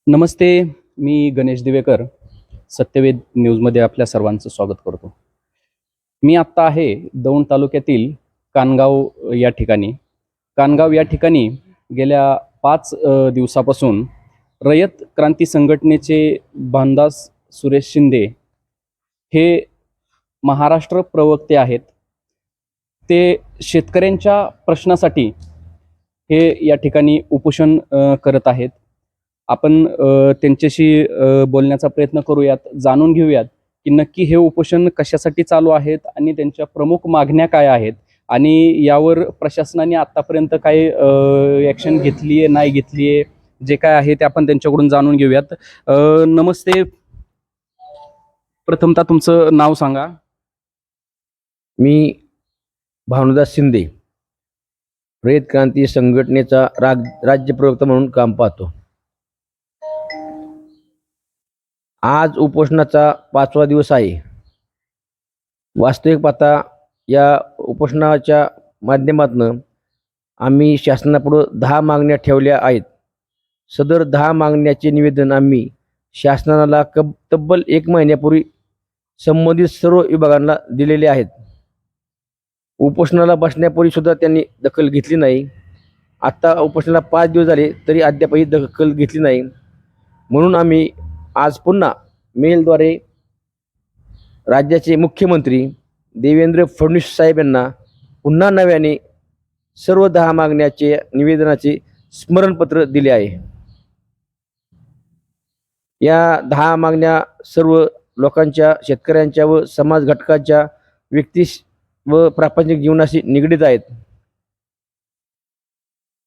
नमस्ते. मी गणेश दिवेकर. सत्यवेद न्यूजमध्ये आपल्या सर्वांचं स्वागत करतो. मी आत्ता आहे दौंड तालुक्यातील कानगाव या ठिकाणी. कानगाव या ठिकाणी गेल्या 5 दिवसापासून रयत क्रांती संघटनेचे भानदास सुरेश शिंदे हे महाराष्ट्र प्रवक्ते आहेत. ते शेतकऱ्यांच्या प्रश्नासाठी हे या ठिकाणी उपोषण करत आहेत. आपण त्यांच्याशी बोलण्याचा प्रयत्न करूयात, जाणून घेऊयात की नक्की हे उपोषण कशासाठी चालू आहेत आणि त्यांच्या प्रमुख मागण्या काय आहेत आणि यावर प्रशासनाने आतापर्यंत काय ॲक्शन घेतली आहे, नाही घेतली आहे, जे काय आहे ते आपण त्यांच्याकडून जाणून घेऊयात. नमस्ते. प्रथमतः तुमचं नाव सांगा. मी भानुदास शिंदे, रयत क्रांती संघटनेचा राज्य प्रवक्ता म्हणून काम पाहतो. आज उपोषणाचा 5वा दिवस आहे. वास्तविक पाहता या उपोषणाच्या माध्यमातून आम्ही शासनापुढे 10 मागण्या ठेवल्या आहेत. सदर 10 मागण्याचे निवेदन आम्ही शासनाला तब्बल 1 महिन्यापूर्वी संबंधित सर्व विभागांना दिलेले आहेत. उपोषणाला बसण्यापूर्वी सुद्धा त्यांनी दखल घेतली नाही. आता उपोषणाला 5 दिवस झाले तरी अद्यापही दखल घेतली नाही. म्हणून आम्ही आज पुन्हा मेलद्वारे राज्याचे मुख्यमंत्री देवेंद्र फडणवीस साहेब यांना पुन्हा नव्याने सर्व 10 मागण्याचे निवेदनाचे स्मरणपत्र दिले आहे. या 10 मागण्या सर्व लोकांच्या, शेतकऱ्यांच्या व समाज घटकाच्या व्यक्ती व प्रापंचिक जीवनाशी निगडीत आहेत.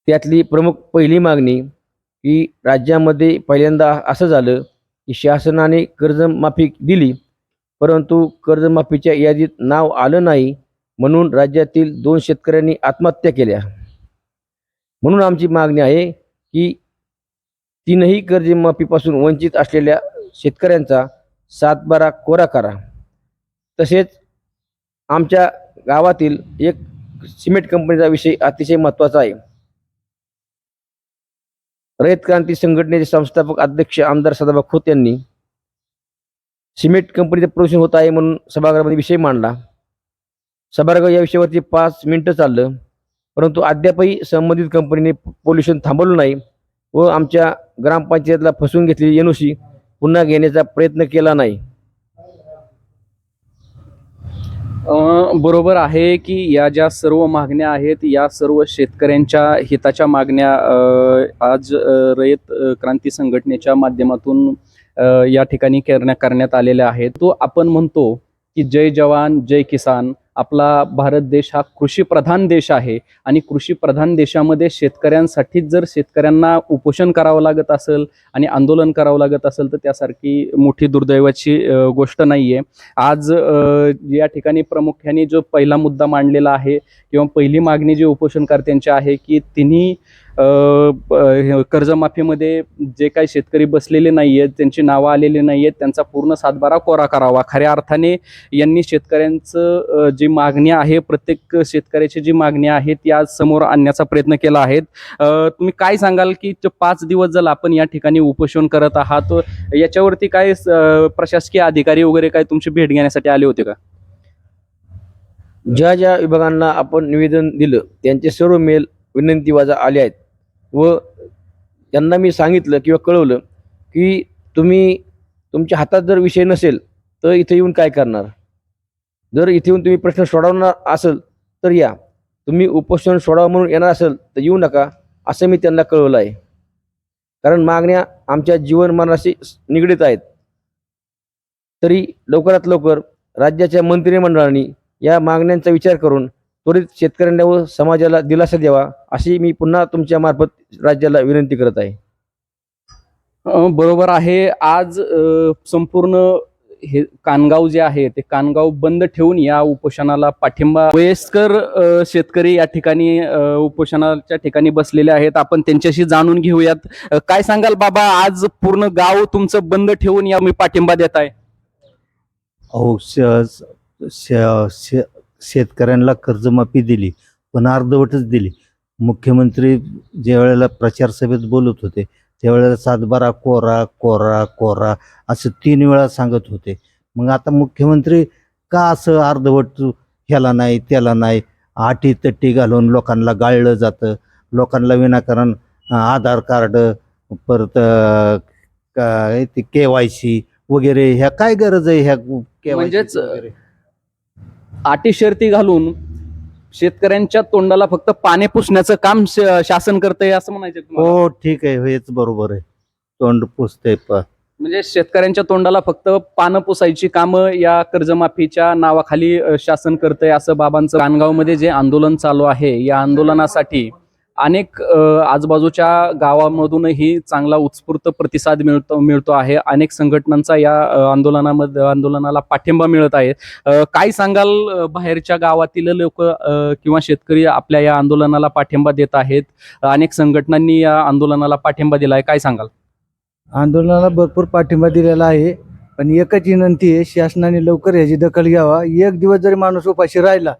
त्यातली प्रमुख पहिली मागणी की राज्यामध्ये पहिल्यांदा असं झालं की शासनाने कर्जमाफी दिली, परंतु कर्जमाफीच्या यादीत नाव आलं नाही, म्हणून राज्यातील 2 शेतकऱ्यांनी आत्महत्या केल्या. म्हणून आमची मागणी आहे की 3ही कर्जमाफीपासून वंचित असलेल्या शेतकऱ्यांचा 7/12 कोरा करा. तसेच आमच्या गावातील एक सिमेंट कंपनीचा विषय अतिशय महत्त्वाचा आहे. रयत क्रांती संघटनेचे संस्थापक अध्यक्ष आमदार सदाभाऊ खोत यांनी सिमेंट कंपनीचं प्रदूषण होत आहे म्हणून सभागृहामध्ये विषय मांडला. सभागृह या विषयावरती 5 मिनिटं चाललं, परंतु अद्यापही संबंधित कंपनीने पोल्युशन थांबवलं नाही व आमच्या ग्रामपंचायतला फसवून घेतलेली NOC पुन्हा घेण्याचा प्रयत्न केला नाही. बरोबर आहे की या ज्या सर्व मागण्या आहेत, या सर्व शेतकऱ्यांच्या हिताच्या मागण्या आज रयत क्रांती संघटनेच्या माध्यमातून या ठिकाणी करण्यात आलेल्या आहेत. तो आपण म्हणतो की जय जवान जय किसान. आपला भारत देश हा कृषीप्रधान देश आहे आणि कृषीप्रधान देशामध्ये शेतकऱ्यांसाठी जर शेतकऱ्यांना उपोषण करावं लागत असेल आणि आंदोलन करावं लागत असेल तर त्यासारखी मोठी दुर्दैवाची गोष्ट नाही आहे. आज या ठिकाणी प्रामुख्याने जो पहिला मुद्दा मांडलेला आहे किंवा पहिली मागणी जी उपोषणकर्त्यांची आहे की तिन्ही कर्जमाफीमध्ये जे काही शेतकरी बसलेले नाही आहेत, त्यांची नावं आलेली नाही आहेत, त्यांचा पूर्ण 7/12 कोरा करावा. खऱ्या अर्थाने यांनी शेतकऱ्यांचं जी मागणी आहे, प्रत्येक शेतकऱ्याची जी मागणी आहे ती आज समोर आणण्याचा प्रयत्न केला आहे. तुम्ही काय सांगाल की 5 दिवस जर आपण या ठिकाणी उपोषण करत आहात, याच्यावरती काय प्रशासकीय अधिकारी वगैरे काय तुमची भेट घेण्यासाठी आले होते का? ज्या ज्या विभागांना आपण निवेदन दिलं त्यांचे सर्व मेल विनंतीवजा आले आहेत व त्यांना मी सांगितलं किंवा कळवलं की तुम्ही तुमच्या हातात जर विषय नसेल तर इथे येऊन काय करणार. जर इथे येऊन तुम्ही प्रश्न सोडवणार असेल तर या, तुम्ही उपोषण सोडावं म्हणून येणार असेल तर येऊ नका, असं मी त्यांना कळवलं आहे. कारण मागण्या आमच्या जीवनमानाशी निगडीत आहेत. तरी लवकरात लवकर राज्याच्या मंत्रिमंडळाने या मागण्यांचा विचार करून त्वरित शेतकऱ्यांना व समाजाला दिलासा द्यावा, अशी मी पुन्हा तुमच्या मार्फत राज्याला विनंती करत आहे. बरोबर आहे. आज संपूर्ण हे कानगाव जे आहे ते कानगाव बंद ठेवून या उपोषणाला पाठिंबा, वयस्कर शेतकरी या ठिकाणी उपोषणाच्या ठिकाणी बसलेले आहेत. आपण त्यांच्याशी जाणून घेऊयात. काय सांगाल बाबा, आज पूर्ण गाव तुमचं बंद ठेवून या मी पाठिंबा देत आहे? अहो, शेतकऱ्यांना कर्जमाफी दिली पण अर्धवटच दिली. मुख्यमंत्री ज्या वेळेला प्रचार सभेत बोलत होते त्यावेळेला सातबारा कोरा कोरा कोरा असं 3 वेळा सांगत होते. मग आता मुख्यमंत्री का असं अर्धवट ह्याला नाही त्याला नाही, आटी तट्टी घालून लोकांना गाळलं जातं, लोकांना विनाकारण आधार कार्ड, परत काय ते KYC वगैरे, ह्या काय गरज आहे ह्या KYC म्हणजेच वगैरे? अटी शर्ती घालून शेतकऱ्यांच्या तोंडाला फक्त पाने पुसण्याचं काम शासन करतंय असं म्हणायचं तुम्हाला? हो ठीक आहे, हेच बरोबर आहे. तोंड पुसते म्हणजे शेतकऱ्यांच्या तोंडाला फक्त पानं पुसायची कामं या कर्जमाफीच्या नावाखाली शासन करतंय असं बाबांचं. कानगावमध्ये जे आंदोलन चालू आहे, या आंदोलनासाठी अनेक आजूबाजूच्या गावामधूनही चांगला उत्स्फूर्त प्रतिसाद मिळतो आहे. अनेक संघटनांचा या आंदोलनाला पाठिंबा मिळत आहे. काय सांगाल, बाहेरच्या गावातील लोक किंवा शेतकरी आपल्या या आंदोलनाला पाठिंबा देत आहेत, अनेक संघटनांनी या आंदोलनाला पाठिंबा दिला आहे, काय सांगाल? आंदोलनाला भरपूर पाठिंबा दिलेला आहे, पण एकच विनंती आहे, शासनाने लवकर ह्याची दखल घ्यावा. एक दिवस जरी माणूस उपाशी राहिला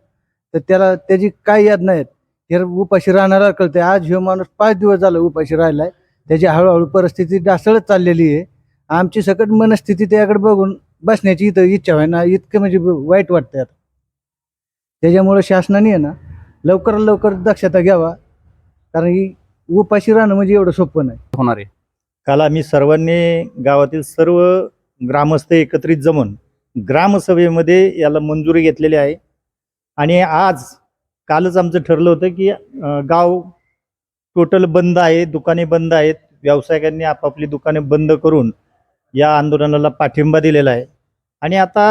तर त्याची काय याद नाहीत, हे उपाशी राहणारा कळतंय. आज ह्यो माणूस 5 दिवस झाला उपाशी राहिलाय, त्याची हळूहळू परिस्थिती ढासळत चाललेली आहे. आमची सकट मनस्थिती त्याकडे बघून बसण्याची इथं इच्छा आहे ना, इतकं म्हणजे वाईट वाटतंय आता. त्याच्यामुळं शासनाने आहे ना लवकरात लवकर दक्षता घ्यावा, कारण ही उपाशी राहणं म्हणजे एवढं सोपं नाही. होणार आहे. काल आम्ही सर्वांनी गावातील सर्व ग्रामस्थ एकत्रित जमून ग्रामसभेमध्ये याला मंजुरी घेतलेली आहे. आणि कालच आमचं ठरलं होतं की गाव टोटल बंद आहे, दुकाने बंद आहेत, व्यावसायिकांनी आपापली दुकाने बंद करून या आंदोलनाला पाठिंबा दिलेला आहे. आणि आता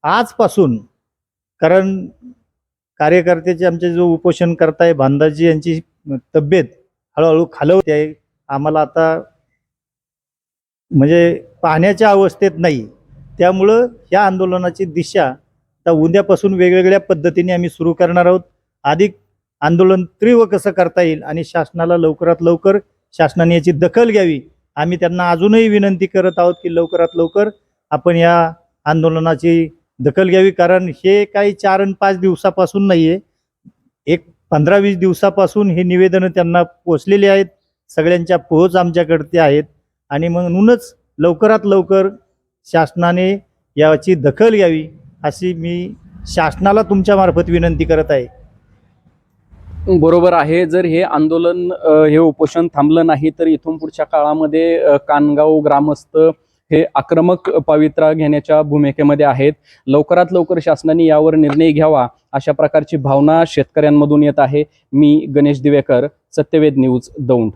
आजपासून, कारण कार्यकर्त्याचे आमचे जो उपोषण करताय भांदाजी यांची तब्येत हळूहळू खालवते आहे, आम्हाला आता म्हणजे पाहण्याच्या अवस्थेत नाही. त्यामुळं या आंदोलनाची दिशा आता उद्यापासून वेगवेगळ्या पद्धतीने आम्ही सुरू करणार आहोत. अधिक आंदोलन तीव्र कसं करता येईल आणि शासनाला लवकरात लवकर शासनाने याची दखल घ्यावी, आम्ही त्यांना अजूनही विनंती करत आहोत की लवकरात लवकर आपण या आंदोलनाची दखल घ्यावी. कारण हे काही 4 आणि 5 दिवसापासून नाही आहे, एक 15-20 दिवसापासून हे निवेदनं त्यांना पोचलेली आहेत, सगळ्यांच्या पोहोच आमच्याकडे आहेत. आणि म्हणूनच लवकरात लवकर शासनाने याची दखल घ्यावी अशी मी शासनाला तुमच्यामार्फत विनंती करत आहे. बरोबर आहे. जर हे आंदोलन हे उपोषण थांबलं नाही तर इथून पुढच्या काळामध्ये कानगाव ग्रामस्थ हे आक्रमक पवित्रा घेण्याच्या भूमिकेमध्ये आहेत. लवकरात लवकर शासनाने यावर निर्णय घ्यावा अशा प्रकारची भावना शेतकऱ्यांमधून येत आहे. मी गणेश दिवेकर, सत्यवेद न्यूज, दौंड.